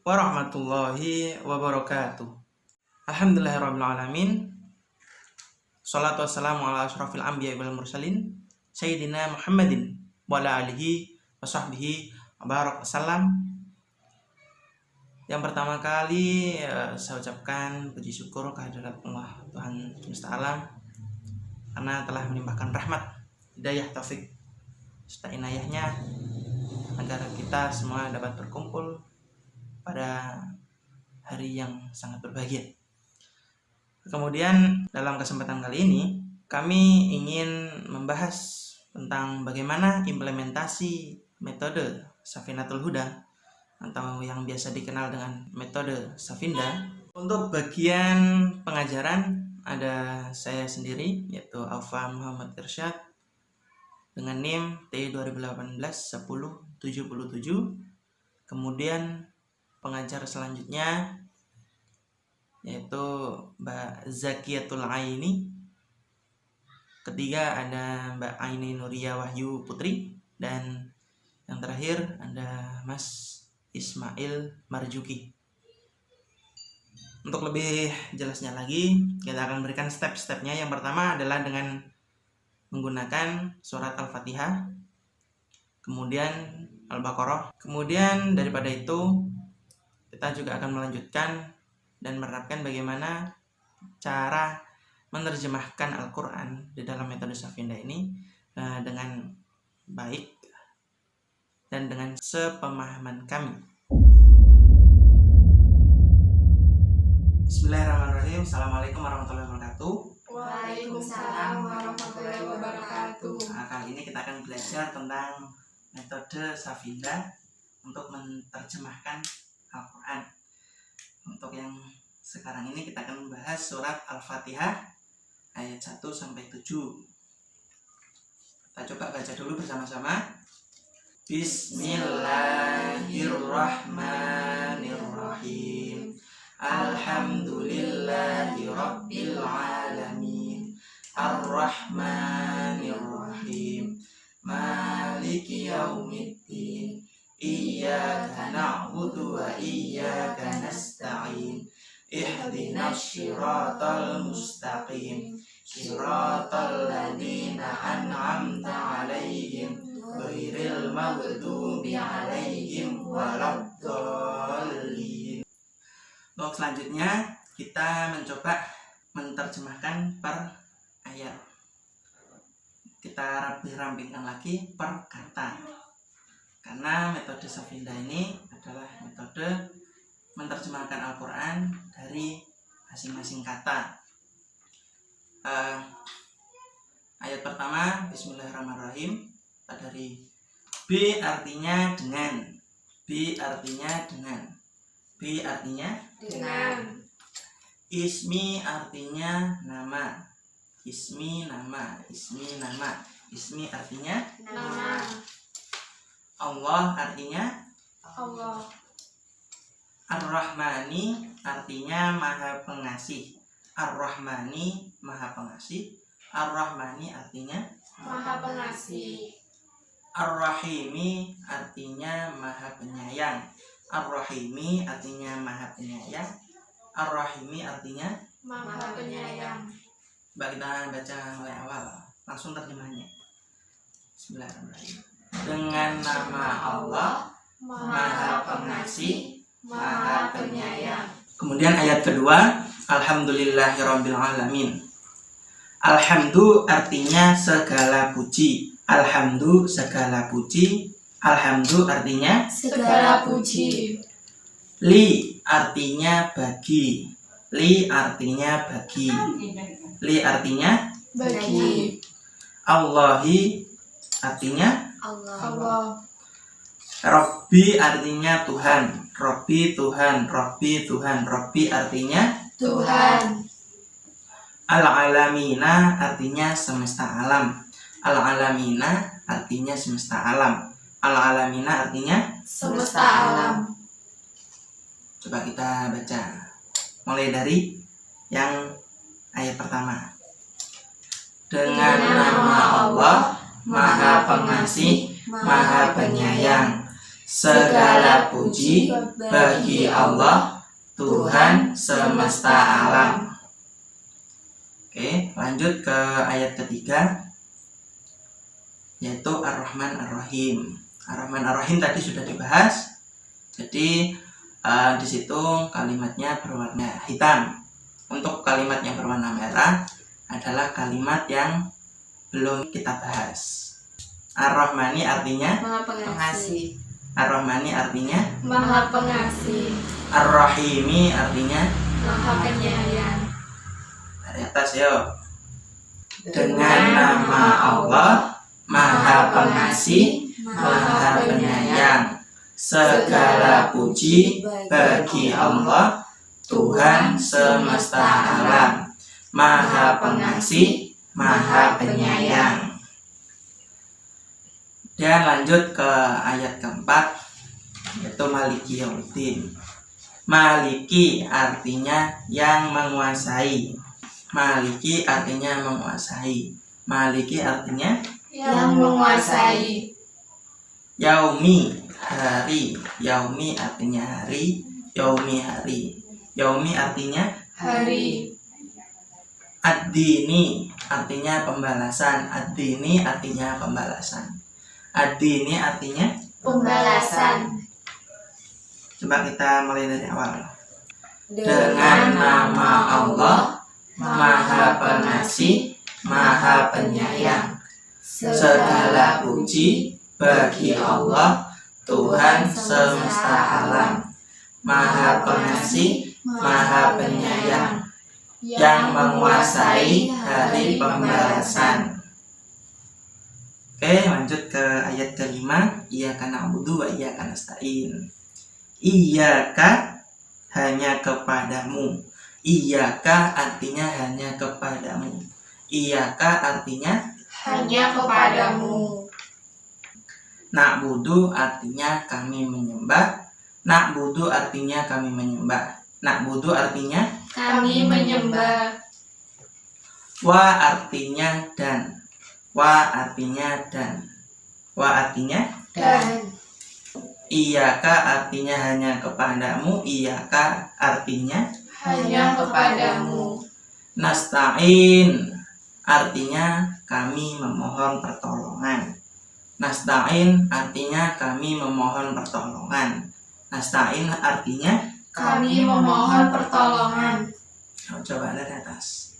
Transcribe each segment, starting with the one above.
warahmatullahi wabarakatuh. Alhamdulillahirrahmanirrahim. Salatu wassalamu ala ashrafil anbiya wal mursalin Sayyidina Muhammadin wa ala alihi wa sahbihi wa barak wasallam. Yang pertama kali saya ucapkan puji syukur kehadirat Allah Tuhan semesta alam, karena telah melimpahkan rahmat, hidayah, taufik serta inayahnya agar kita semua dapat berkumpul pada hari yang sangat berbahagia. Kemudian dalam kesempatan kali ini kami ingin membahas tentang bagaimana implementasi metode Safinatul Huda atau yang biasa dikenal dengan metode Safinda. Untuk bagian pengajaran ada saya sendiri, yaitu Aufa Muhammad Irsyad dengan NIM T2018-1077. Kemudian pengajar selanjutnya yaitu Mbak Zakiatul Aini. Ketiga ada Mbak Aini Nuria Wahyu Putri, dan yang terakhir ada Mas Ismail Marjuki. Untuk lebih jelasnya lagi, kita akan berikan step-stepnya. Yang pertama adalah dengan menggunakan surat Al-Fatihah, kemudian Al-Baqarah. Kemudian daripada itu kita juga akan melanjutkan dan menerapkan bagaimana cara menerjemahkan Al-Quran di dalam metode Safinda ini dengan baik dan dengan sepemahaman kami. Bismillahirrahmanirrahim. Assalamualaikum warahmatullahi wabarakatuh. Waalaikumsalam warahmatullahi wabarakatuh. Nah, kali ini kita akan belajar tentang metode Safinda untuk menerjemahkan Al-Quran. Untuk yang sekarang ini kita akan membahas surat Al-Fatihah ayat 1-7. Kita coba baca dulu bersama-sama. Bismillahirrahmanirrahim. Alhamdulillahi rabbil alamin. Ar-Rahmanirrahim. Maliki yaumiddin. Iyyaka na'budu wa iyyaka nasta'in. Ihdinas shiratal mustaqim. Shiratal ladzina an'amta 'alaihim ghairil maghdubi 'alaihim waladdallin. Untuk selanjutnya kita mencoba menerjemahkan per ayat. Kita rampingkan lagi per kata, karena metode Safinda ini adalah metode menerjemahkan Al-Quran dari masing-masing kata. Ayat pertama, Bismillahirrahmanirrahim, dari B artinya dengan, B artinya dengan, B artinya Dengan. Ismi artinya nama, Ismi nama, Ismi nama, Ismi artinya Nama. Allah artinya Allah. Ar-Rahmani artinya maha pengasih, Ar-Rahmani maha pengasih, Ar-Rahmani artinya Maha Pengasih. Ar-Rahimi artinya maha penyayang, Ar-Rahimi artinya maha penyayang, Ar-Rahimi artinya Maha Penyayang. Mbak, kita baca mulai awal, langsung terjemahnya. Bismillahirrahmanirrahim. Dengan nama Allah, Maha Pengasih, Maha Penyayang. Kemudian ayat kedua, Alhamdulillahirabbil alamin. Alhamdu artinya segala puji. Alhamdu segala puji. Alhamdu artinya Segala puji. li artinya bagi. Li artinya bagi. Li artinya Bagi. Allahi artinya Allah. Robbi artinya Tuhan. Robbi Tuhan. Robbi Tuhan. Robbi artinya Tuhan. Al-alamina artinya semesta alam. Al-alamina artinya semesta alam. Al-alamina artinya Semesta alam. Coba kita baca mulai dari yang ayat pertama. Dengan nama Allah, Maha Pengasih, Maha Penyayang. Segala puji bagi Allah, Tuhan semesta alam. Oke, lanjut ke ayat ketiga, yaitu Ar-Rahman Ar-Rahim. Ar-Rahman Ar-Rahim tadi sudah dibahas. Jadi di situ kalimatnya berwarna hitam. Untuk kalimat yang berwarna merah adalah kalimat yang belum kita bahas. Ar-Rahmani artinya Maha Pengasih. Ar-Rahmani artinya Maha Pengasih. Ar-Rahimi artinya Maha Penyayang. dari atas yuk. Dengan nama Allah Maha Pengasih, Maha Penyayang. Segala puji bagi Allah, Tuhan semesta alam, Maha Pengasih, Maha Penyayang. Dan lanjut ke ayat keempat, yaitu Maliki Yaumiddin. Maliki artinya yang menguasai. Maliki artinya menguasai. Maliki artinya Yang menguasai. Yaumi, hari. Yaumi artinya hari. Yaumi, hari. Yaumi artinya Hari. Ad-dini artinya pembalasan. Ad-dini artinya pembalasan. Ad-dini artinya Pembalasan. Coba kita mulai dari awal. Dengan nama Allah Maha Pengasih, Maha Penyayang. Segala puji bagi Allah, Tuhan semesta alam, Maha Pengasih, Maha Penyayang, yang menguasai hari pembalasan. Oke, lanjut ke ayat kelima. Iyyaka na'budu wa iyyaka nasta'in. Iyyaka hanya kepadamu. Iyyaka artinya hanya kepadamu. Iyyaka artinya hanya kepadamu. Na'budu artinya kami menyembah. Na'budu artinya kami menyembah. Na'budu artinya Kami menyembah. wa artinya dan. Wa artinya dan. Wa artinya Dan Iyyaka artinya hanya kepadamu. Iyyaka artinya hanya kepadamu. Nasta'in artinya kami memohon pertolongan. Nasta'in artinya kami memohon pertolongan. Nasta'in artinya Kami memohon pertolongan. coba dari atas.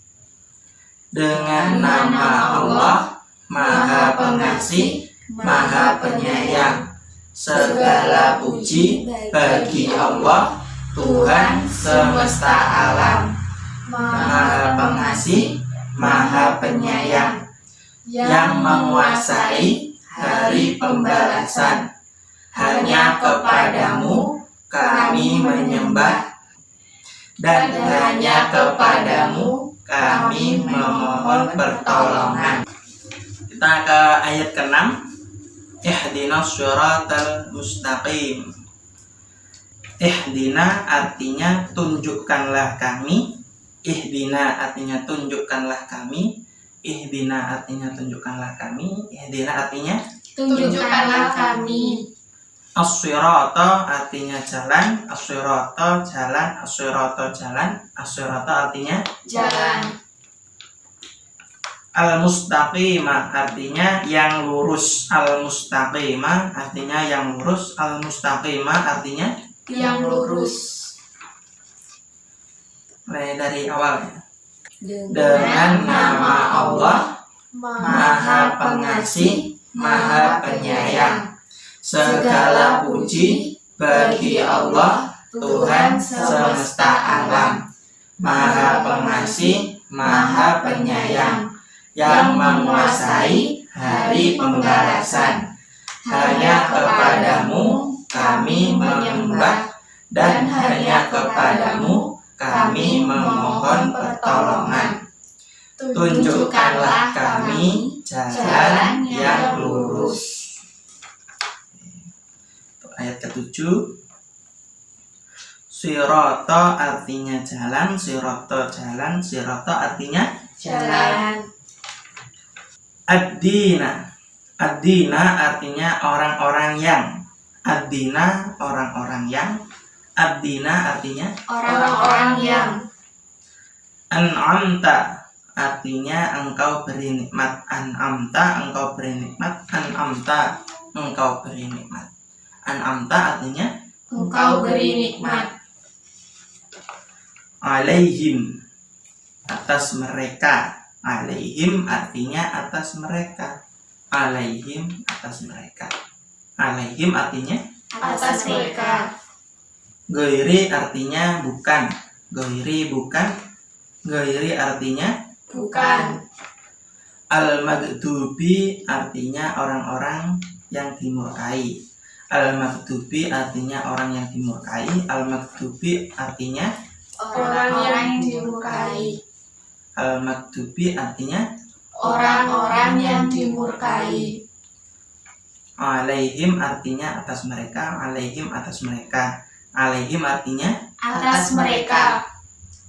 Dengan nama Allah Maha Pengasih, Maha Penyayang. Segala puji bagi Allah, Tuhan semesta alam, Maha Pengasih, Maha Penyayang, yang menguasai hari pembalasan. Hanya kepadamu kami menyembah, dan hanya kepadamu kami memohon pertolongan. Kita ke ayat ke-6. Ihdinas syiratal mustaqim. Ihdina artinya tunjukkanlah kami. Ihdina artinya tunjukkanlah kami. Ihdina artinya tunjukkanlah kami. Ihdina artinya Tunjukkanlah kami. as-sirata artinya jalan. As-sirata jalan. As-sirata jalan. As-sirata artinya Jalan. al-mustaqimah artinya yang lurus. Al-mustaqimah artinya yang lurus. Al-mustaqimah artinya Yang lurus. mulai dari awal ya. Dengan Dengan nama Allah Maha Maha Pengasih, Maha Penyayang. Segala puji bagi Allah, Tuhan semesta alam, Maha Pengasih, Maha Penyayang, yang menguasai hari pembalasan. Hanya kepadamu kami menyembah, dan hanya kepadamu kami memohon pertolongan. Tunjukkanlah kami jalan yang lurus. Ayat ke-7. Sirata artinya jalan. Sirata jalan. Sirata artinya Jalan. ad-dina. Ad-dina artinya orang-orang yang. Ad-dina orang-orang yang. Ad-dina artinya Orang-orang yang. an'amta artinya engkau beri nikmat. An'amta engkau beri nikmat. An'amta engkau beri nikmat. An'amta artinya Engkau beri nikmat. alaihim atas mereka. Alaihim artinya atas mereka. Alaihim atas mereka. Alaihim artinya Atas mereka. goiri artinya bukan. Goiri bukan. Goiri artinya Bukan. al-maghdubi artinya orang-orang yang dimurkai. Al-maghdubi artinya orang yang dimurkai. Al-maghdubi artinya Orang-orang yang dimurkai. al-maghdubi artinya Orang-orang yang dimurkai. alaihim artinya atas mereka. Alaihim atas mereka. Alaihim artinya Atas mereka.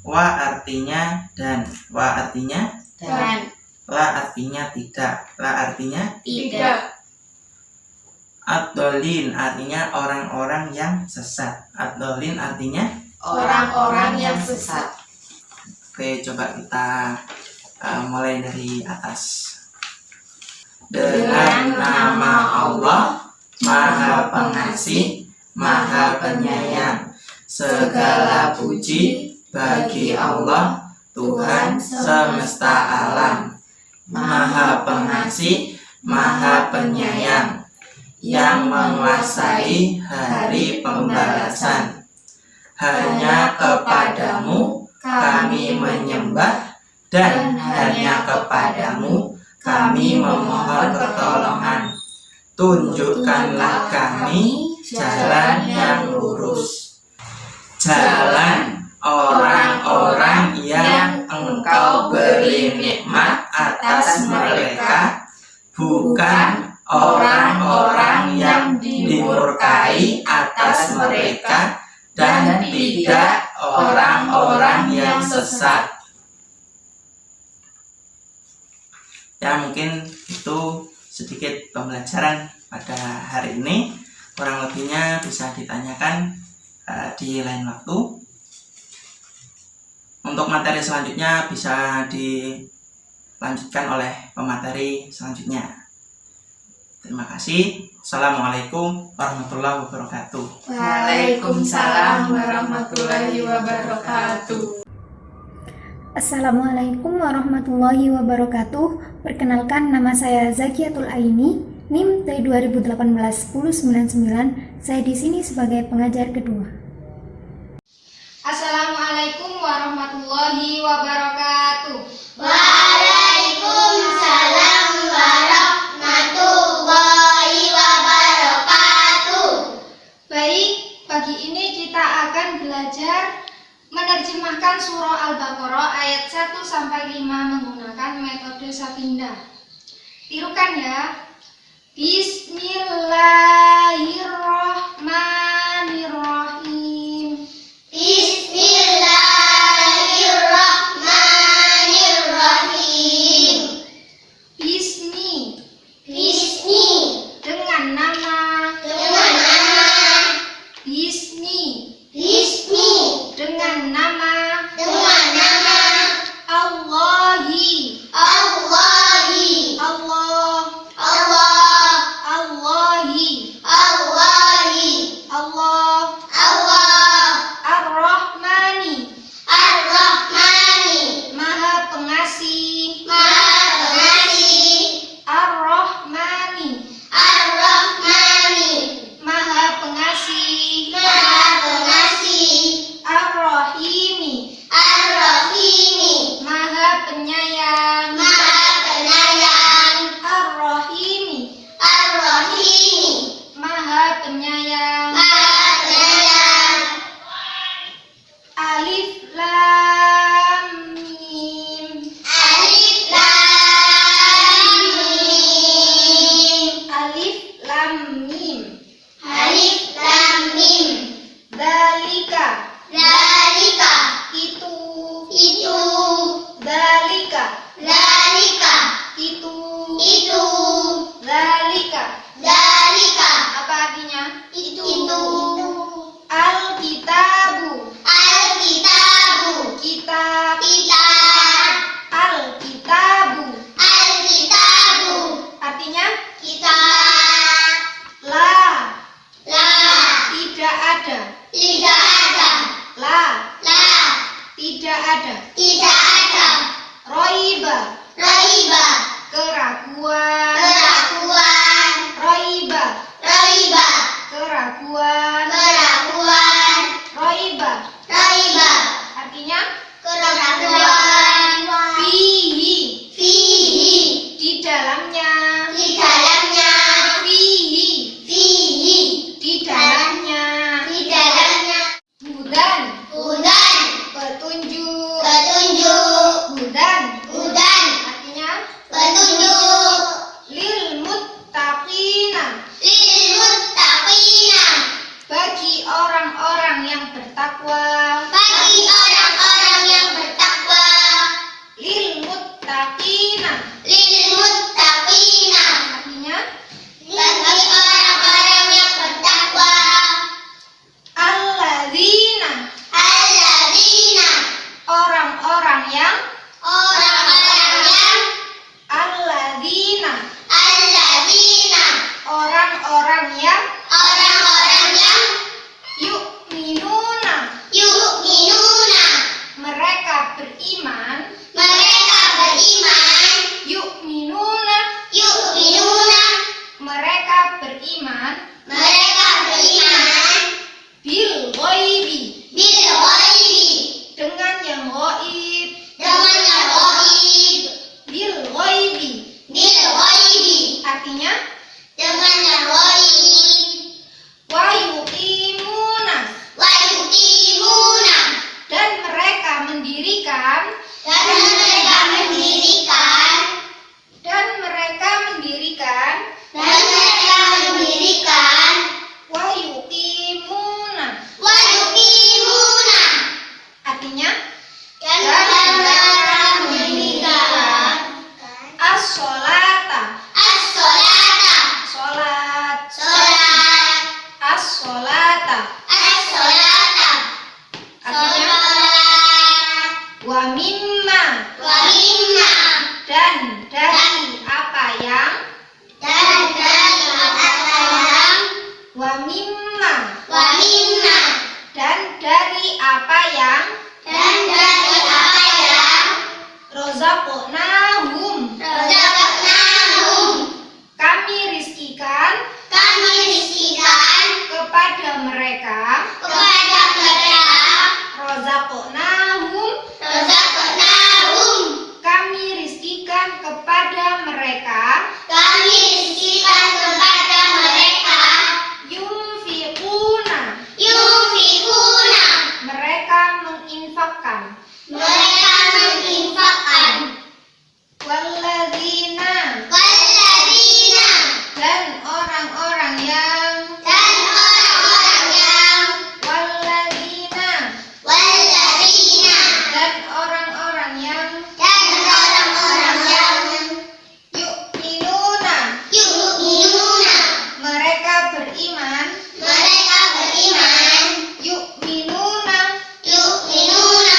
wa artinya dan. Wa artinya Dan la artinya tidak. La artinya tidak. ad-dhalin artinya orang-orang yang sesat. Ad-dhalin artinya. Orang-orang yang sesat. Oke, coba kita mulai dari atas. Dengan nama Allah, Maha Pengasih, Maha Penyayang. Segala puji bagi Allah, Tuhan semesta alam. Maha Pengasih, Maha Penyayang, yang menguasai hari pembalasan. Hanya kepadamu kami menyembah, dan hanya kepadamu kami memohon pertolongan. Tunjukkanlah kami jalan yang lurus. Jalan orang-orang yang engkau beri nikmat atas mereka, bukan orang-orang yang dimurkai atas mereka, dan tidak orang-orang yang sesat. Ya, mungkin itu sedikit pembelajaran pada hari ini. Kurang lebihnya bisa ditanyakan di lain waktu. Untuk materi selanjutnya bisa dilanjutkan oleh pemateri selanjutnya. Terima kasih. Assalamualaikum warahmatullahi wabarakatuh. Waalaikumsalam warahmatullahi wabarakatuh. Assalamualaikum warahmatullahi wabarakatuh. Perkenalkan, nama saya Zakiatul Aini, NIM T2018-1099. Saya di sini sebagai pengajar kedua. Assalamualaikum warahmatullahi wabarakatuh. Waalaikumsalam warahmatullahi wabarakatuh. Baik, pagi ini kita akan belajar menerjemahkan surah Al-Baqarah ayat 1-5 menggunakan metode Sapindah. Tirukan ya. Bismillahirrahmanirrahim. Bismillahirrahmanirrahim. Bismi Bismi dengan nama. dengan nama. Bismi Bismi dengan nama. dengan nama. Allahi. Allahi. Allah. Allah. Allahi. Allahi. ada. Tidak ada. Roiba, Raiba. keraguan. Keraguan. Roiba, Raiba. keraguan. Keraguan. Roiba, Raiba. artinya Keraguan. fihi, Fihi. di dalamnya. Di dalamnya. Fihi, Fihi. di dalamnya. Di dalamnya. Hudan, Hudan. petunjuk. Petunjuk. Hudan, Hudan. artinya Petunjuk. lil muttaqina, Lil muttaqina. bagi orang-orang yang bertakwa. Bagi orang-orang yang bertakwa. Lil muttaqina, Lil muttaqina. artinya Bagi orang-orang yang bertakwa. alladzina, Alladzina. orang-orang yang Orang-orang yang. alladzina, Alladzina. orang-orang yang Orang-orang yang. yu'minuna, Yu'minuna. mereka beriman. Mereka beriman. Yu'minuna, Yu'minuna. mereka beriman. Mereka beriman. Bil ghaibi, Bil ghaibi. dengan yang ghaib. Dengan yang ghaib. Bil ghaibi, Bil ghaibi. artinya Dengan yang ghaib. wa yuqimuna, Wa yuqimuna. dan mereka mendirikan. Dan mereka mendirikan. Dan mereka mendirikan. Dan mereka mendirikan. Wa yuqimuna, Wa yuqimuna. artinya Dan mereka mendirikan. as-sholata, As-sholata. sholat. Sholat. As-sholata, As-sholata. artinya Sholat. wa mimma, Wa mimma. dan dari apa yang. Dan dari apa yang. Wa mimma, Wa mimma. dan dari apa yang. Dan dari apa yang. Rozaqnahum, Razaqnahum. kami rizkikan Kami rizkikan. kepada mereka. Kepada mereka. Rozaqnahum, Razaqnahum. kami rizkikan kepada mereka. Kami rizkikan kepada mereka. Yunfiquna, Yunfiquna. mereka menginfakkan. Mereka menginfakkan. Walladzina, Walladzina. dan orang-orang yang. Dan orang-orang yang. Walladzina, Walladzina. dan orang-orang yang. Dan orang-orang yang. Yu'minuna, Yu'minuna. mereka beriman. Mereka beriman. Yu'minuna, Yu'minuna.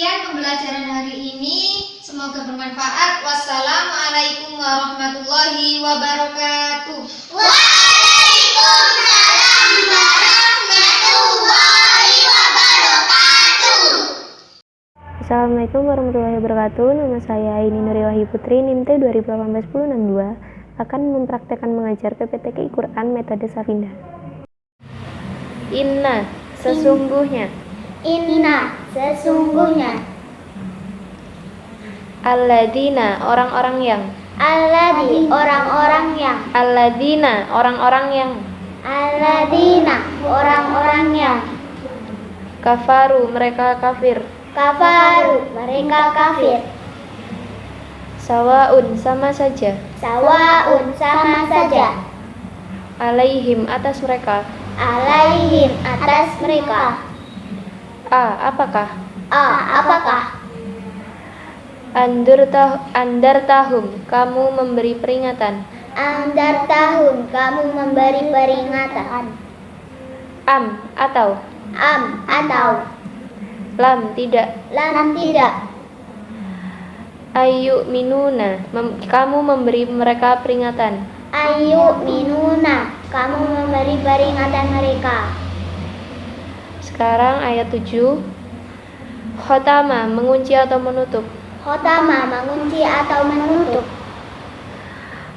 Sekian pembelajaran hari ini. Semoga bermanfaat. Wassalamualaikum warahmatullahi wabarakatuh. Waalaikumsalam warahmatullahi wabarakatuh. Assalamualaikum warahmatullahi wabarakatuh. Nama saya Aini Nuri Wahyu Putri, NIM T 2018-1062, akan mempraktekkan mengajar PPTQ Quran metode Safinda. Inna, sesungguhnya. Inna, sesungguhnya. Alladzina, orang-orang yang. Alladzi, orang-orang yang. Alladzina, orang-orang yang. Alladzina, orang-orang yang. Kafaru, mereka kafir. Kafaru, mereka kafir. Sawaun, sama saja. Sawaun, sama saja. Alaihim, atas mereka. Alaihim, atas mereka. Apakah? Apakah? Andar tahum, kamu memberi peringatan. Andar tahun, kamu memberi peringatan. Atau. Atau. Lam, tidak. Lam, tidak. Ayu minuna, kamu memberi mereka peringatan. Ayu minuna, kamu memberi peringatan mereka. Sekarang ayat 7. Khotama, mengunci atau menutup. Khotama, mengunci atau menutup.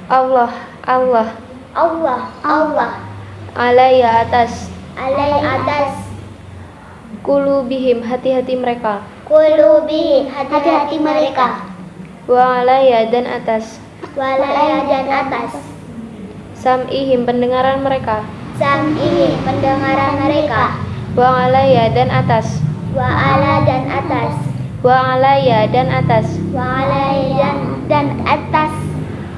Allah, Allah. alaya, atas. Alai, atas. Kulubihim, hati-hati mereka. Qulubihim, hati-hati mereka. Wa alaya, dan atas. Walaya, dan atas. Sam'ihim, pendengaran mereka. Sam'ihim, pendengaran mereka. Wa alaya, dan atas. Wa ala, dan atas. Wa alaya, dan atas. Wa alaya, dan atas.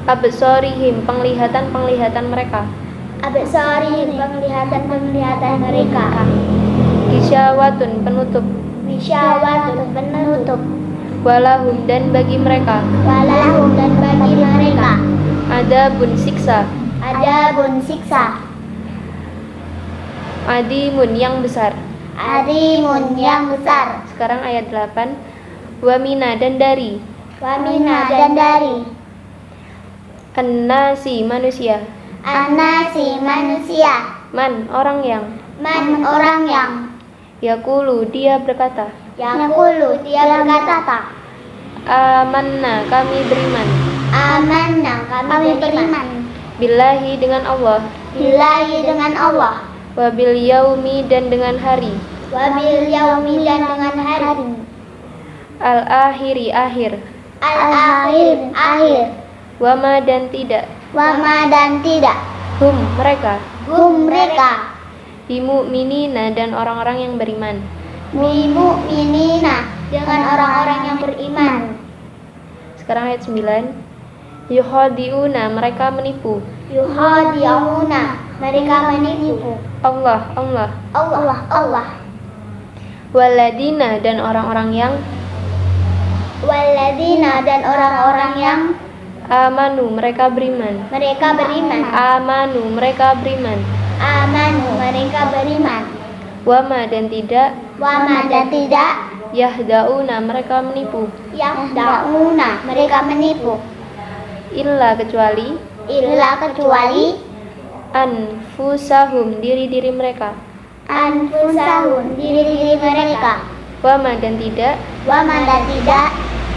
Absorihim, penglihatan-penglihatan mereka. Absorihim, penglihatan-penglihatan mereka. Gisyawatun, penutup. Wisyawatun, penutup. Walahum, dan bagi mereka. Walahum, dan bagi mereka. Adabun, siksa. Adabun, siksa. Adimun, yang besar. Adimun, yang besar. Sekarang ayat 8. Wamina, dan dari. Wamina, dan dari. Annasi, manusia. Anasi, manusia. Man, orang yang. Man, orang yang. Yakulu, dia berkata. Yaqulu, dia berkata. Amanna, kami beriman. Amanna, kami beriman. Billahi, dengan Allah. Billahi, dengan Allah. Wabil yaumi, dan dengan hari. Wabil yaumi, dan dengan hari. Al-akhiri, akhir. Al-akhir, akhir. Wama, dan tidak. Wama, dan tidak. Hum, mereka. Hum, mereka. Bimu'minina, dan orang-orang yang beriman. Bimu'minina, dengan orang-orang yang beriman. Sekarang ayat 9. Yukhadi'una, mereka menipu. Yukhadi'una, mereka menipu. Allah. Allah. Waladina, dan orang-orang yang. Waladina, dan orang-orang yang. Amanu, mereka beriman. Mereka beriman. Amanu, mereka beriman. Amanu, mereka beriman. Wama, dan tidak. Wama, dan tidak. Yahdauna, mereka menipu. Yahda'una, mereka menipu. Illa, kecuali. Illa, kecuali. Anfusahum, diri-diri mereka. Anfusahum, diri-diri mereka. Wama, dan tidak. Wama, dan tidak.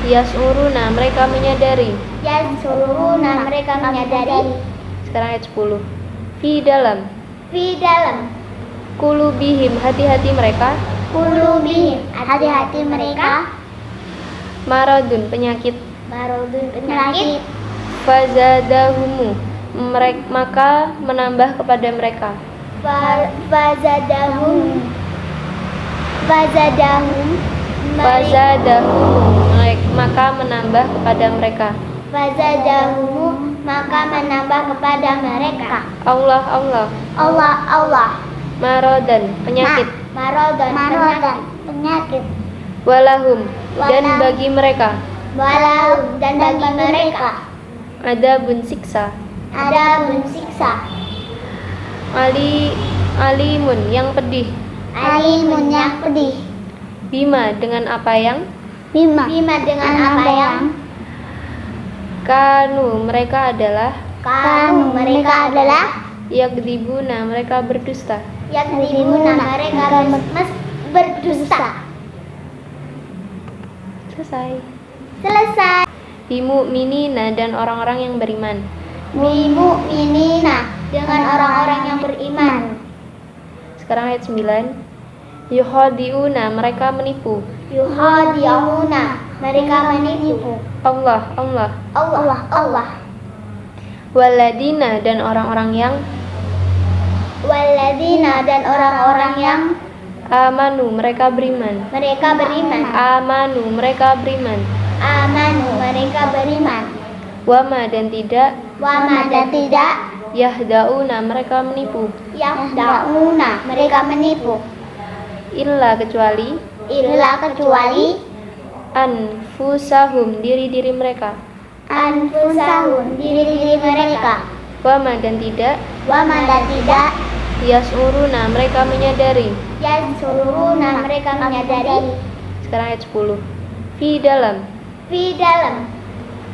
Yasuruna, mereka menyadari. Yansuruna, mereka menyadari. Sekarang ayat 10. Fi dalam. Fi dalam. Kulubihim, hati-hati mereka. Qulubihim, hati-hati mereka. Maradun, penyakit. Maradun, penyakit. Fazadahumu, maka menambah kepada mereka. Fazadahum, maka menambah kepada mereka. Fazadahum, maka menambah kepada mereka. Allah. Marodan, penyakit. Marodan, penyakit. Walahum, dan bagi mereka. Walahum, dan bagi mereka. Adabun, siksa. Adabun, siksa. Alimun, yang pedih. Alimun, yang pedih. Bima, dengan apa yang. Bima dengan apa yang? Kanu mereka adalah. Kanu mereka adalah. Yakdibuna mereka berdusta. Yakdibuna mereka berdusta. Selesai. Selesai. Bimu'minina dan orang-orang yang beriman. Bimu'minina dengan orang-orang yang beriman. Sekarang ayat 9. Yukhadi'una mereka menipu. Yukhadi'una mereka menipu. Allah. Allah. Waladina dan orang-orang yang. Waladina dan orang-orang yang. Amanu mereka beriman. Mereka beriman. Amanu mereka beriman. Amanu mereka beriman. Wama dan tidak. Wama dan tidak. Yahdauna mereka menipu. Yahda'una mereka menipu. Illa kecuali. Illa kecuali. Anfusahum diri-diri mereka. Anfusahum diri-diri mereka. Wama dan tidak. Wama dan tidak. Yasuruna mereka menyadari. Yansuruna mereka menyadari. Sekarang ayat 10. Fi dalam. Fi dalam.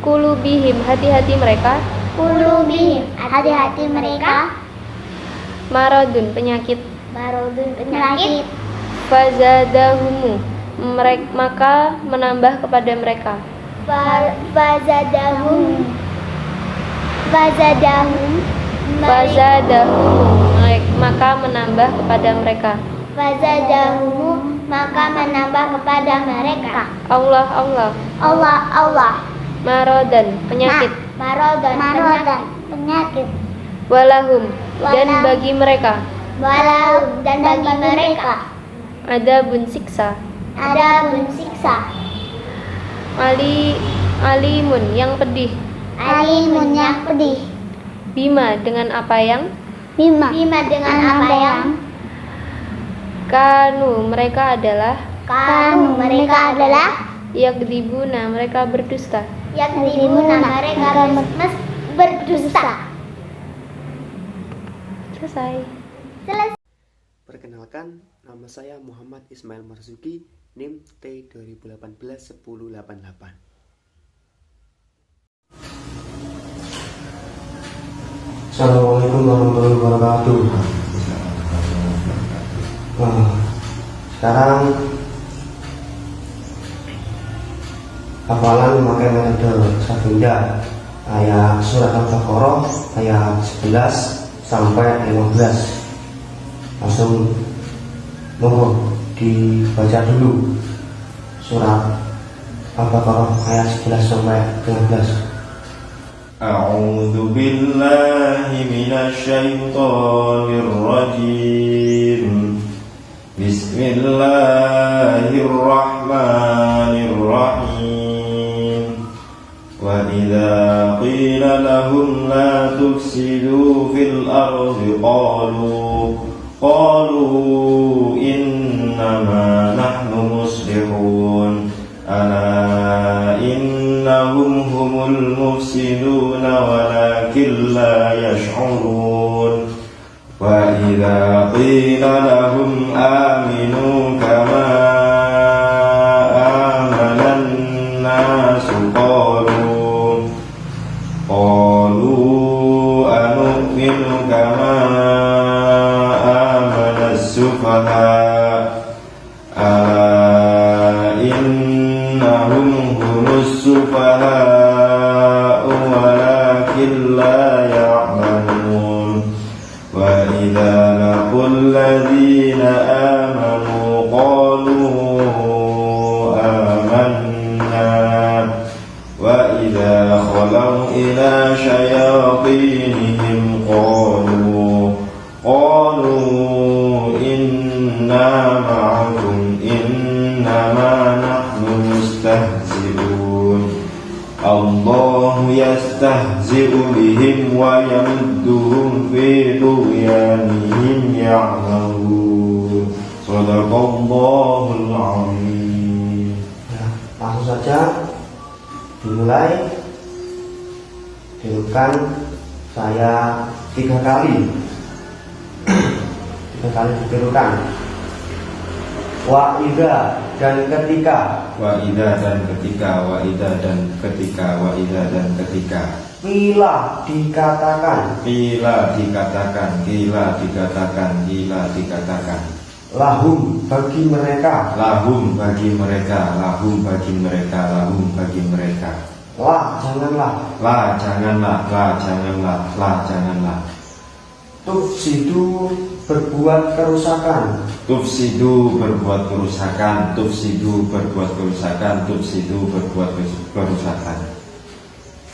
Kulubihim hati-hati mereka. Kulubihim hati-hati mereka. Maradun penyakit. Maradun penyakit. Fazadahumu maka menambah kepada mereka. Fazadahum maka menambah kepada mereka. Fazadahum maka menambah kepada mereka. Allah. Marodan penyakit. Marodan penyakit. Walahum dan bagi mereka. Walahum dan bagi mereka. Adabun siksa. Alimun yang pedih. Alimun yang pedih. Bima dengan apa yang. Bima dengan apa yang. Kanu mereka adalah. Kanu mereka adalah. Yakdibuna mereka berdusta. Yakdibuna mereka berdusta. Selesai. Perkenalkan, nama saya Muhammad Ismail Marzuki, NIM T2018-1088. Assalamualaikum warahmatullahi wabarakatuh. Sekarang hafalan memakai metode Safinda, ayat surat Al-Baqarah ayat 11 sampai 15. Langsung monggo dibaca dulu surat Al-Baqarah ayat 11 sampai 15. A'udzu billahi minasy syaithanir rajim. Bismillahirrahmanirrahim. Wa idza qila lahum la tufsidu fil ardi qalu innama nahnu muslihun. Ala innahum humul mufsiduna walakin la yash'urun. Wa idza qila lahum aminu kama amanan nasu qalu anu'minu kama amana as-sufaha. السفهاء ولكن لا يعلمون. وإذا لقوا الذين آمنوا قالوا آمنا وإذا خلوا إلى شياطينهم قالوا إنا معكم إنما نحن مستهزئون. الله يستهزئ بهم ويمدهم في طغيانهم يعمهون. صدق الله العظيم. Langsung saja dimulai. Tirukan saya 3 kali. 3 kali ditirukan. wa idza dan ketika, wa idza dan ketika, wa idza dan ketika, wa idza dan ketika. qila dikatakan, Qila dikatakan, qila dikatakan, qila dikatakan. lahum bagi mereka, Lahum bagi mereka, lahum bagi mereka, lahum bagi mereka. la janganlah, La janganlah, la janganlah, la janganlah. tufsidu berbuat kerusakan, Tufsidu berbuat kerusakan, tufsidu berbuat kerusakan, tufsidu berbuat kerusakan.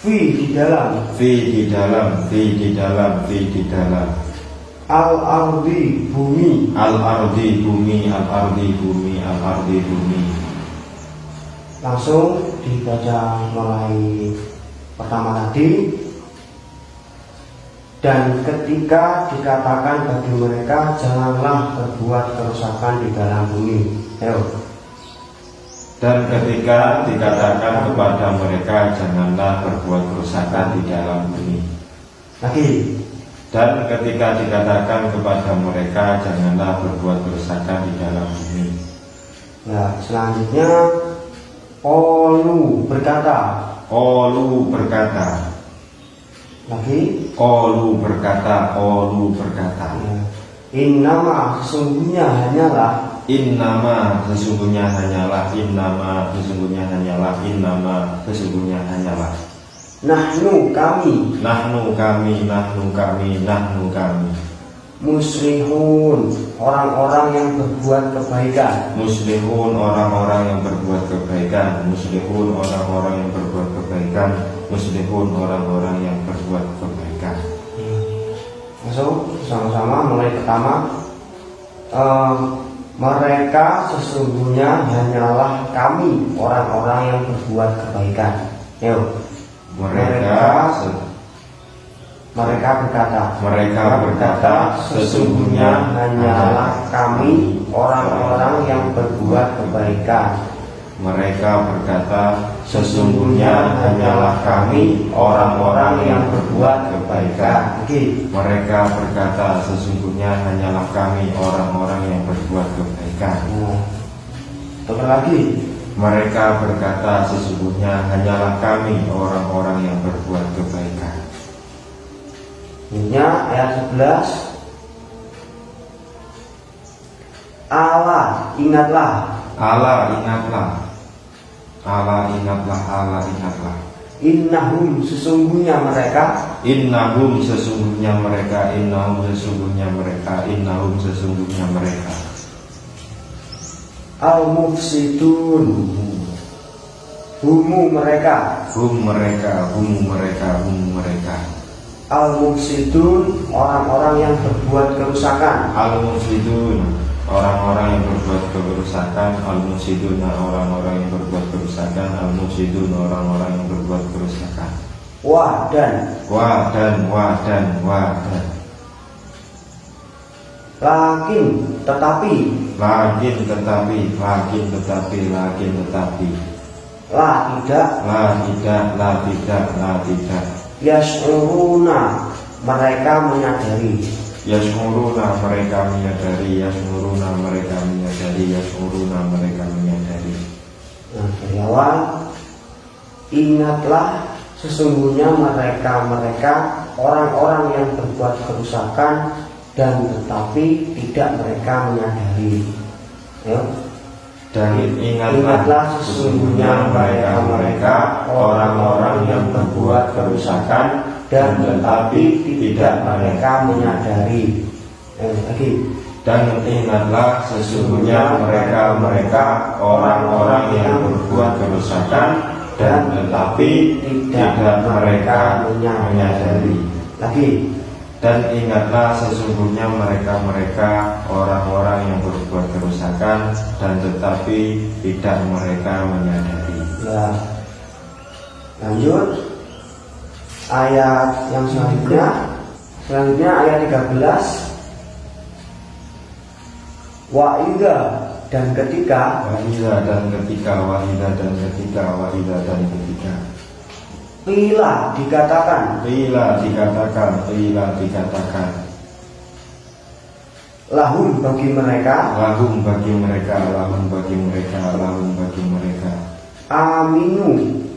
fi di dalam, Fi di dalam, fi di dalam, fi di dalam. al ardi bumi, Al ardi bumi, al ardi bumi, al ardi bumi. langsung dibaca mulai pertama tadi. Dan ketika dikatakan bagi mereka janganlah berbuat kerusakan di dalam bumi. Ayo. Dan ketika dikatakan kepada mereka janganlah berbuat kerusakan di dalam bumi. Lagi. Dan ketika dikatakan kepada mereka janganlah berbuat kerusakan di dalam bumi. Nah, selanjutnya qalu berkata. Qalu berkata. Lagi. Qalu berkata, qalu berkata. Innama sesungguhnya hanyalah, Innama sesungguhnya hanyalah, innama sesungguhnya hanyalah, innama sesungguhnya hanyalah. nahnu kami, Nahnu kami, nahnu kami, nahnu kami. muslihun orang-orang yang berbuat kebaikan, Muslihun orang-orang yang berbuat kebaikan, muslihun orang-orang yang berbuat kebaikan, muslihun orang-orang yang berbuat kebaikan. Masuk sama-sama mulai pertama. Mereka sesungguhnya hanyalah kami orang-orang yang berbuat kebaikan. Yuk. Mereka berkata sesungguhnya hanyalah kami orang-orang yang berbuat kebaikan. Mereka berkata sesungguhnya hanyalah kami orang-orang yang berbuat kebaikan. Mereka berkata sesungguhnya hanyalah kami orang-orang yang berbuat kebaikan. Terus lagi. Mereka berkata sesungguhnya hanyalah kami orang-orang yang berbuat kebaikan. Ini ayat 11. Allah ingatlah, Allah ingatlah, Allah ingatlah, Allah ingatlah. innahum sesungguhnya mereka, Innahum sesungguhnya mereka, innahum sesungguhnya mereka, innahum sesungguhnya mereka. al-mufsidun humu mereka, Hum mereka, hum mereka, hum mereka. al-mufsidun orang-orang yang berbuat kerusakan, Al-mufsidun orang-orang yang berbuat kerusakan, al-mufsidun orang-orang yang berbuat kerusakan, al-mufsidun orang-orang yang berbuat kerusakan. wah dan Wah dan wah dan wah dan. lakin tetapi, Lakin tetapi, lakin tetapi, lakin tetapi. la tidak, La tidak, la tidak, la tidak. yas'uruna mereka menyadari, Yasmuruna mereka menyadari, yasmuruna mereka menyadari, yasmuruna mereka menyadari. Nah, dari awal, ingatlah sesungguhnya mereka orang-orang yang berbuat kerusakan dan tetapi tidak mereka menyadari. Ayo. Dan ingatlah sesungguhnya mereka orang-orang yang berbuat kerusakan dan tetapi tidak mereka menyadari. Lagi. Dan ingatlah sesungguhnya mereka orang-orang yang berbuat kerusakan dan tetapi tidak mereka menyadari. Lagi. Dan ingatlah sesungguhnya mereka orang-orang yang berbuat kerusakan dan tetapi tidak mereka menyadari. Ya. Lanjut ayat yang selanjutnya ayat 13. Wa idza dan ketika, Wahida dan ketika, wahida dan ketika, wahida dan ketika. qila dikatakan, Qila dikatakan, qila dikatakan. lahum bagi mereka, lahum bagi mereka, lahum bagi mereka, lahum bagi mereka. aminu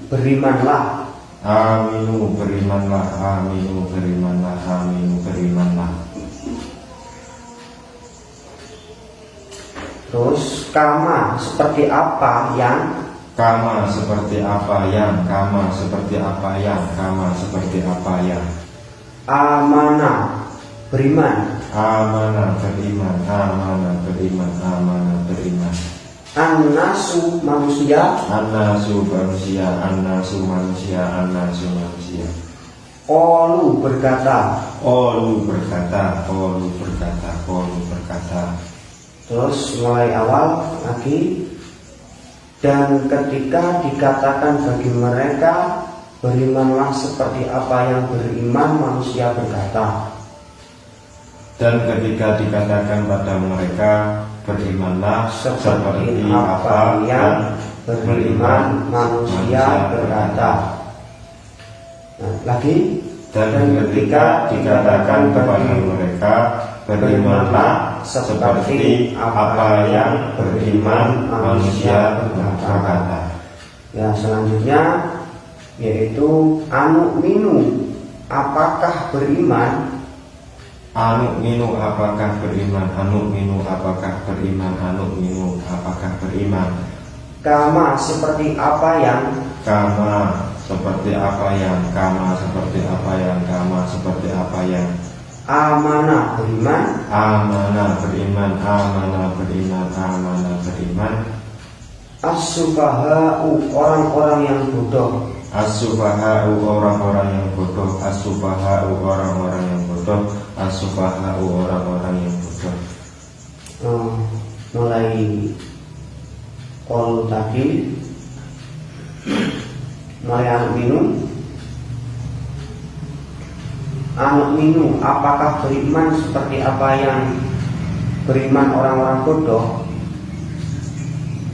berimanlah, Aminu berimanlah, aminu berimanlah, aminu berimanlah. terus kama seperti apa yang, Kama seperti apa yang, kama seperti apa yang, kama seperti apa yang. amana beriman, Amanah beriman, amanah beriman, amanah beriman. annasu manusia, Annasu manusia, annasu manusia, annasu manusia. qalu berkata, Qalu berkata, qalu berkata, qalu berkata. terus mulai awal lagi. Dan ketika dikatakan bagi mereka, berimanlah seperti apa yang beriman, manusia berkata. Dan ketika dikatakan pada mereka, berimanlah seperti apa yang beriman, manusia berkata. Nah, lagi. Dan ketika dikatakan kepada mereka, berimanlah seperti apa yang beriman, manusia berkata. Ya, selanjutnya yaitu anu minu, apakah beriman? Anu minu apakah beriman, anu minu apakah beriman, anu minu apakah beriman. Kama seperti apa yang, Kama seperti apa yang, kama seperti apa yang, kama seperti apa yang. amana beriman, Amanah beriman, amanah beriman, amanah beriman. as-sufaha'u orang-orang yang bodoh, As-sufaha'u orang-orang yang bodoh, as-sufaha'u orang-orang yang bodoh, as-sufaha'u orang-orang yang bodoh. Mulai qalu tadi, mulai anu minu apakah beriman seperti apa yang beriman orang-orang bodoh.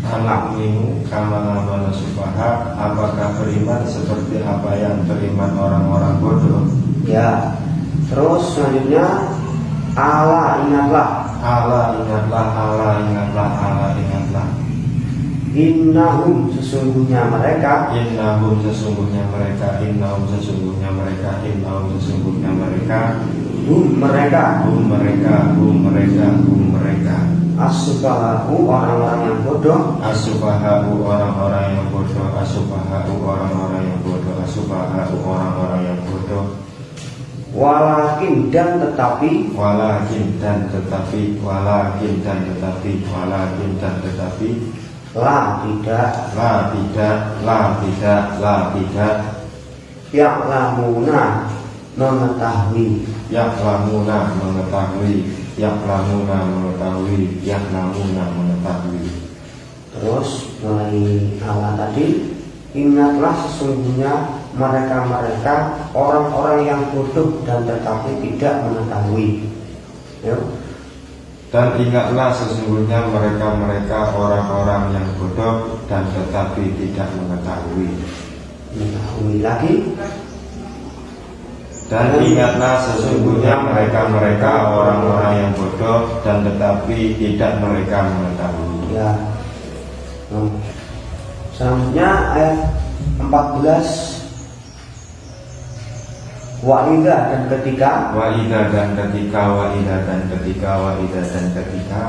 Anak minu kama amana sufaha, apakah beriman seperti apa yang beriman orang-orang bodoh. Ya, terus selanjutnya ala ingatlah, Allah ingatlah, Allah ingatlah, Allah ingatlah. innahum sesungguhnya mereka, Innahum sesungguhnya mereka, innahum sesungguhnya mereka, innahum sesungguhnya mereka. hum mereka, Hum mereka, hum mereka, hum mereka. as-sufaha'u orang-orang yang bodoh, As-sufaha'u orang-orang yang bodoh, as-sufaha'u orang-orang yang bodoh, as-sufaha'u orang-orang yang bodoh. walakin dan tetapi, Walakin dan tetapi, walakin dan tetapi, walakin dan tetapi. la tidak, La tidak, la tidak, la tidak. ya'lamuna mengetahui, Ya'lamuna mengetahui, ya'lamuna mengetahui, ya'lamuna mengetahui. terus mulai awal tadi, ingatlah sesungguhnya mereka-mereka orang-orang yang bodoh dan tetapi tidak mengetahui. Ya. Dan ingatlah sesungguhnya mereka-mereka orang-orang yang bodoh dan tetapi tidak mengetahui. Mengetahui lagi. Dan ingatlah sesungguhnya mereka-mereka orang-orang yang bodoh dan tetapi tidak mereka mengetahui. Ya. Selanjutnya ayat 14. Wa'idha dan ketika, Wa'idha dan ketika, wa'idha dan ketika, wa'idha dan ketika.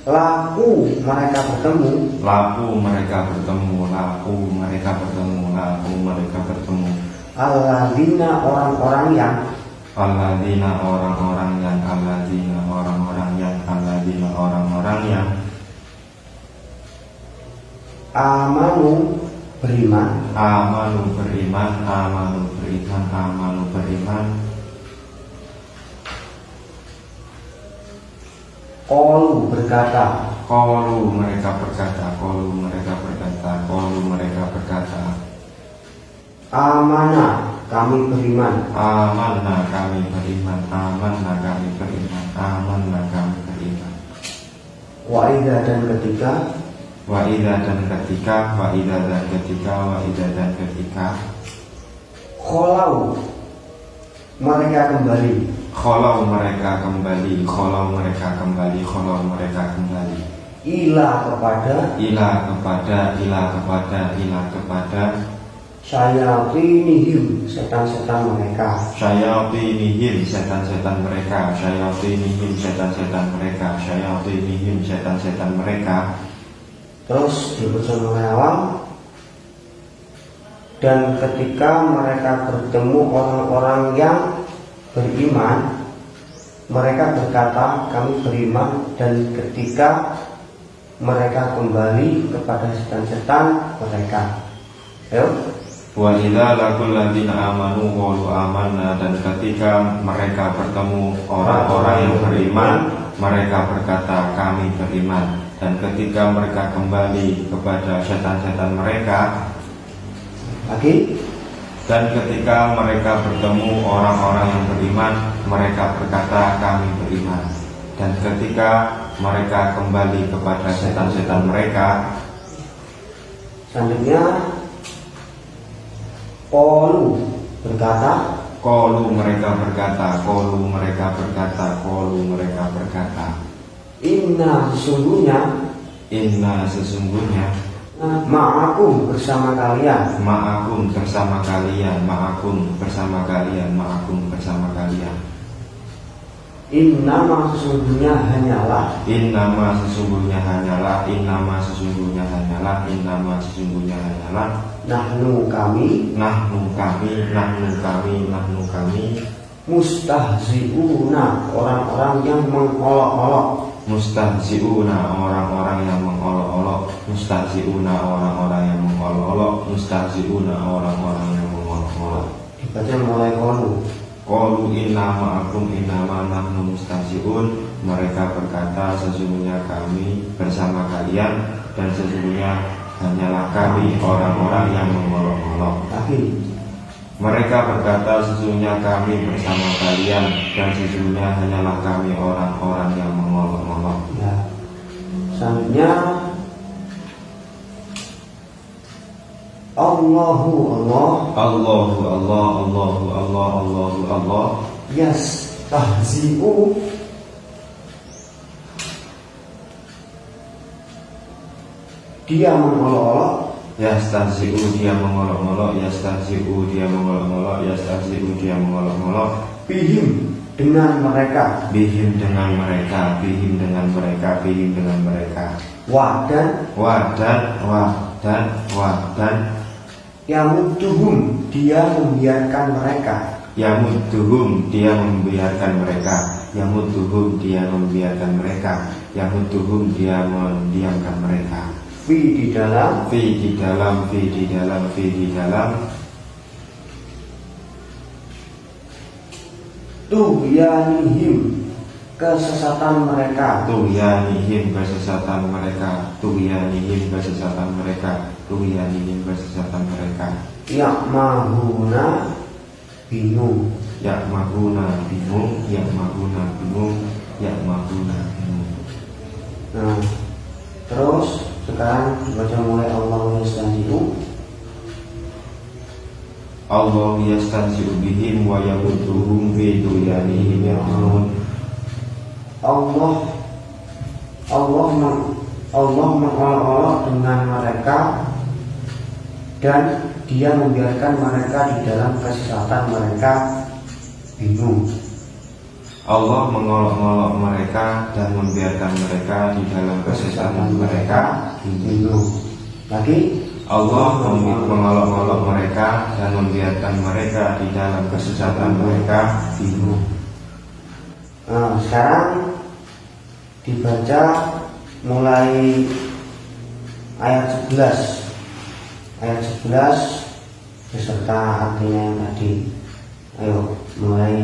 laku mereka bertemu, Laku mereka bertemu, laku mereka bertemu, laku mereka bertemu. alladzina orang-orang yang, Alladzina orang-orang yang, alladzina orang-orang yang, alladzina orang-orang yang. amanu beriman, Amanu beriman, amanu beriman, amanu beriman. qalu berkata, Qalu mereka berkata, qalu mereka berkata, qalu mereka berkata. amana kami beriman, Amanna kami beriman, amanna kami beriman, amanna kami beriman. wa'idha dan ketika, Wa'idha dan ketika, wa'idha dan ketika, wa'idha dan ketika. kholau mereka kembali. Kholau mereka kembali. Kholau mereka kembali. Kholau mereka kembali. Ila kepada syayatinihim setan-setan mereka. Syayatinihim setan-setan mereka. Syayatinihim setan-setan mereka. Syayatinihim setan-setan mereka. Terus dibaca mulai awal. Dan ketika mereka bertemu orang-orang yang beriman, mereka berkata, kami beriman. Dan ketika mereka kembali kepada setan-setan mereka. Ayo. Wa idza laqul ladzina amanu qalu amanna, dan ketika mereka bertemu orang-orang yang beriman, mereka berkata kami beriman. Dan ketika mereka kembali kepada setan-setan mereka lagi, dan ketika mereka bertemu orang-orang yang beriman, mereka berkata kami beriman. Dan ketika mereka kembali kepada setan-setan mereka, selanjutnya qalu berkata, qalu mereka berkata, qalu mereka berkata, qalu mereka berkata, inna sesungguhnya ma'akum bersama kalian, ma'akum bersama kalian, ma'akum bersama kalian, ma'akum bersama kalian. Innama sesungguhnya hanyalah, Innama sesungguhnya hanyalah, innama sesungguhnya hanyalah, innama sesungguhnya hanyalah, nahnu kami, nahnu kami, nahnu kami, nahnu kami, mustahzi'una orang-orang yang mengolok-olok, mustahzi'una orang-orang yang mengolok-olok, mustahzi'una orang-orang yang mengolok-olok, mustahzi'una orang-orang yang mengolok-olok. dibaca mulai qalu. Qalu inna ma'akum innama nahnu mustahzi'un, mereka berkata sesungguhnya kami bersama kalian, dan sesungguhnya hanyalah kami orang-orang yang mengolok-olok. Mereka berkata sesungguhnya kami bersama kalian, dan sesungguhnya hanyalah kami orang-orang yang mengolok-olok. Ya. Selanjutnya Allahu Allah, Allahu Allah, Allahu Allah, Allahu Allah, yastahzi'u dia mengolok-olok, yastahzi'u dia mengolok-olok, yastahzi'u dia mengolok-olok, yastahzi'u dia mengolok-olok, bihim dengan mereka, bihim dengan mereka, bihim dengan mereka, bihim dengan mereka, wadan yamuduhum dia membiarkan mereka, yamuduhum dia membiarkan mereka, yamuduhum dia membiarkan mereka, yamuduhum dia mendiamkan mereka, fi di dalam, tughyanihim kesesatan mereka, tughyanihim kesesatan mereka, tughyanihim kesesatan mereka, tughyanihim kesesatan mereka, ya'mahuna bingung, ya'mahuna bingung, ya'mahuna bingung, ya'mahuna bingung. Nah, terus sekarang baca mulai Allah yastahzi'u. Allah yastahzi'u bihim wa yamudduhum fi tughyanihim ya'mahun. Allah mengolok-olok dengan mereka, dan dia membiarkan mereka di dalam kesesatan mereka bingung. Allah mengolok-olok mereka dan membiarkan mereka di dalam kesesatan mereka bingung. Lagi, Allah mengolok-olok mereka dan membiarkan mereka di dalam kesesatan mereka bingung. Nah, sekarang dibaca mulai ayat 11 beserta artinya yang tadi. Ayo mulai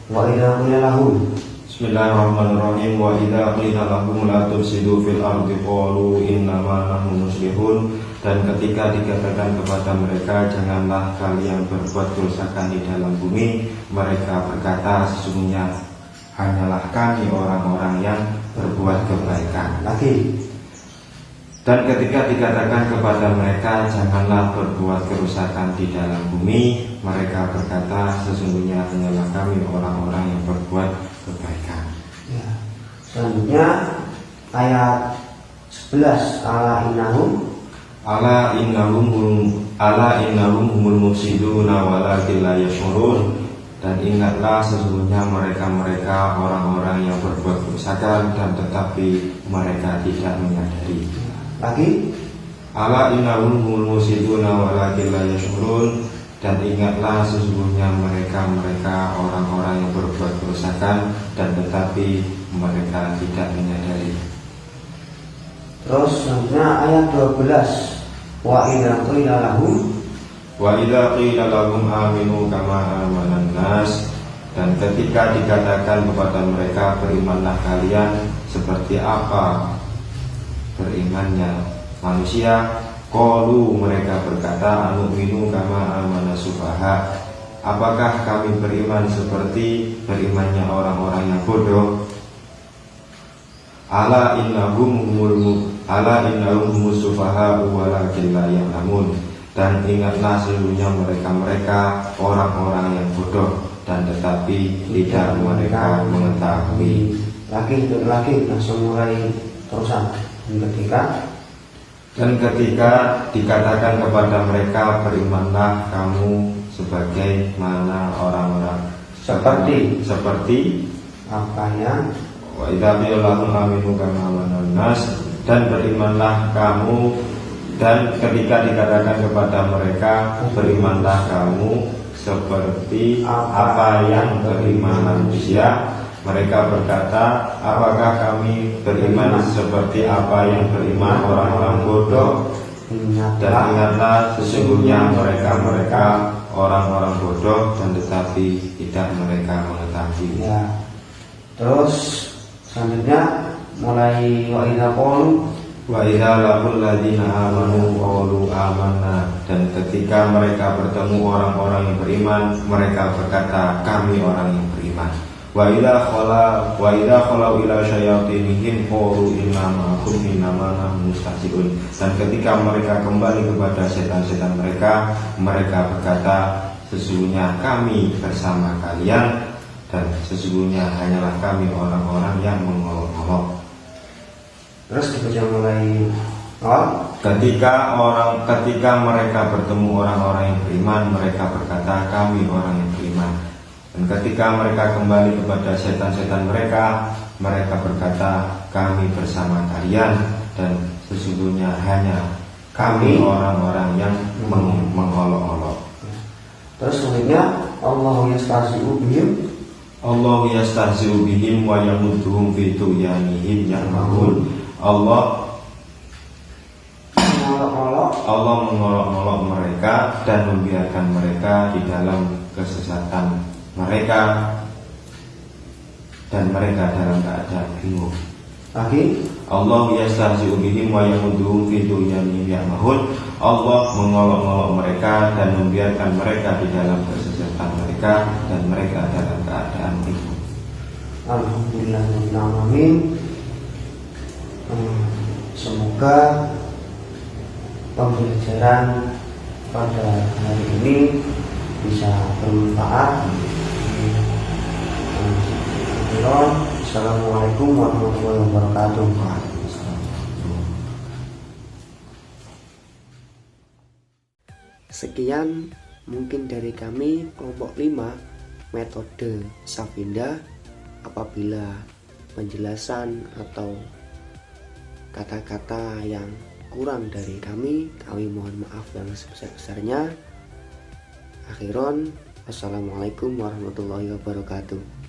wa idza qila lahum. Bismillahirrahmanirrahim. Wa idza qila lahum la tufsidu fil ardi qalu innama nahnu muslihun. Dan ketika dikatakan kepada mereka janganlah kalian berbuat kerusakan di dalam bumi, mereka berkata sesungguhnya hanyalah kami orang-orang yang berbuat kebaikan. Lagi, Dan ketika dikatakan kepada mereka, janganlah berbuat kerusakan di dalam bumi, mereka berkata, sesungguhnya hanyalah kami orang-orang yang berbuat kebaikan. Ya. Selanjutnya ayat 11, ala innahum humul mufsiduna walakin la yash'urun. Dan ingatlah, sesungguhnya mereka orang-orang yang berbuat kerusakan dan tetapi mereka tidak menyadari. Lagi, ala innahum humul mufsiduna walakin la yash'urun. Dan ingatlah, sesungguhnya mereka orang-orang yang berbuat kerusakan dan tetapi mereka tidak menyadari. terus selanjutnya ayat 12, wa idza qila lahum aminu kama amanan nas. Dan ketika dikatakan kepada mereka, berimanlah kalian seperti apa berimannya manusia, qalu, mereka berkata, anu'minu kama amana sufaha, apakah kami beriman seperti berimannya orang-orang yang bodoh? Ala innahum humus sufaha walakin la ya'lamun. Dan ingatlah, sesungguhnya mereka orang-orang yang bodoh dan tetapi tidak mereka mengetahui. Lagi langsung mulai terusan. Dan ketika dikatakan kepada mereka, berimanlah kamu sebagaimana orang-orang seperti apa yang wa idza qila lahum aminu kama amanan nas. Dan berimanlah kamu, dan ketika dikatakan kepada mereka, berimanlah kamu seperti apa yang beriman manusia, mereka berkata, apakah kami beriman seperti apa yang beriman orang-orang bodoh? Dan ingatlah, sesungguhnya mereka orang-orang bodoh dan tetapi tidak mereka mengetahui. Ya. Terus selanjutnya mulai wa idza laqul ladzina amanu qalu amanna. Dan ketika mereka bertemu orang-orang yang beriman, mereka berkata, kami orang yang beriman. Wa idza khalau ila syayatinihim qalu inna ma'akum innama nahnu mustahzi'un. Dan ketika mereka kembali kepada setan-setan mereka, mereka berkata, sesungguhnya kami bersama kalian dan sesungguhnya hanyalah kami orang-orang yang mengolok-olok. Terus dibaca mulai awal. Ketika mereka bertemu orang-orang yang beriman, mereka berkata, kami orang yang beriman. Dan ketika mereka kembali kepada setan-setan mereka, mereka berkata, kami bersama kalian dan sesungguhnya hanya kami orang-orang yang mengolok-olok. Terus selanjutnya Allahu yastahzi'u bihim wa yamudduhum fi tughyanihim ya'mahun. Allah mengolok-olok mereka dan membiarkan mereka di dalam kesesatan mereka dan mereka dalam keadaan bingung. Lagi, Allah yastahzi'u bihim wa yamudduhum fi tughyanihim ya'mahun. Allah mengolok-olok mereka dan membiarkan mereka di dalam kesesatan mereka dan mereka dalam keadaan bingung. Alhamdulillahirrahmanirrahim. Semoga pembelajaran pada hari ini bisa bermanfaat. Assalamualaikum warahmatullahi wabarakatuh. Sekian mungkin dari kami kelompok 5 metode Safinda. Apabila penjelasan atau kata-kata yang kurang dari kami mohon maaf yang sebesar-besarnya. Akhiron, wassalamualaikum warahmatullahi wabarakatuh.